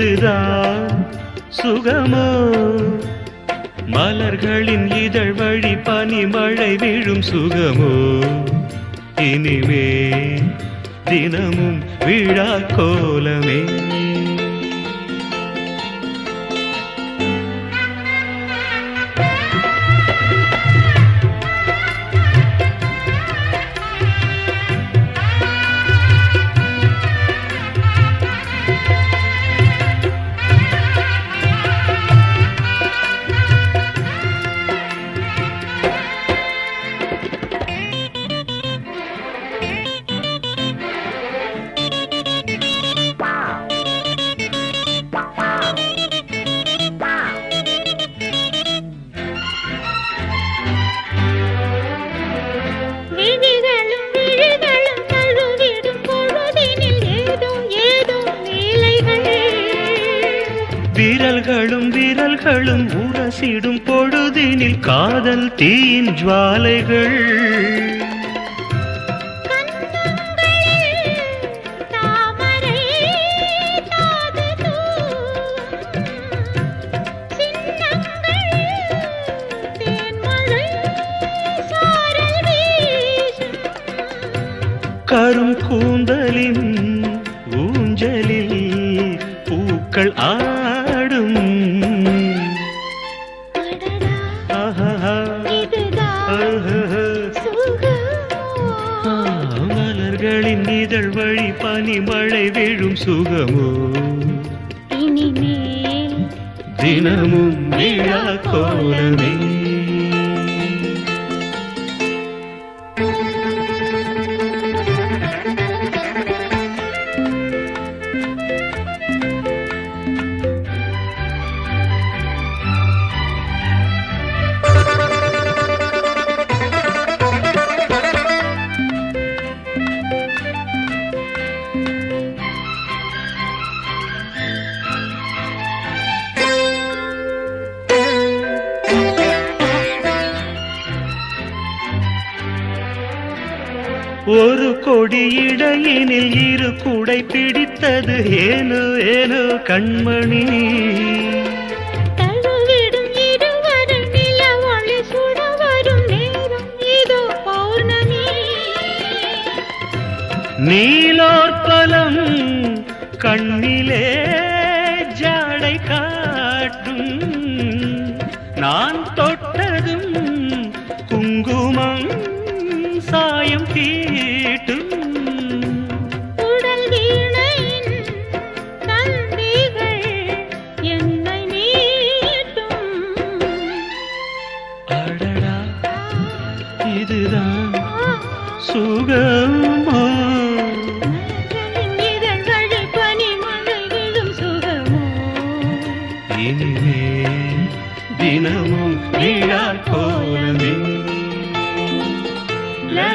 இதுதான் சுகமோ மலர்களின் இதழ் வழி பனிமழை விழும் சுகமோ இனிமே தினமும் விழா கோலமே விரல்களும் உரசிடும் பொழுதினில் காதல் தீயின் ஜுவாலைகள் கரும் கூந்தலின் ஊஞ்சலில் பூக்கள் ஆடும் மலர்களின் இதழ் வழி பனிமழை விழும் சுகமோ இனிமேல் தினமும் விழா கோலமே ஒரு கொடி இடையினில் இரு கூடை பிடித்தது ஏனோ ஏனோ கண்மணி தழுவிடும் இருவரும் நில ஒளி சுட வரும் நேரம் இதோ பௌர்ணமி நீலோற்பலம் கண்ணிலே ஜாடை காட்டும் நான் தொட்டதும் குங்குமம் சாயம் தீட்டும் உடல் வீணையின் தந்திகள் என்னை மீட்டும் அடடா இதுதான் சுகமோ இதழ் வழி பனிமழை விழும் சுகமோ இனிமே தினமும் விழா கோலமே. La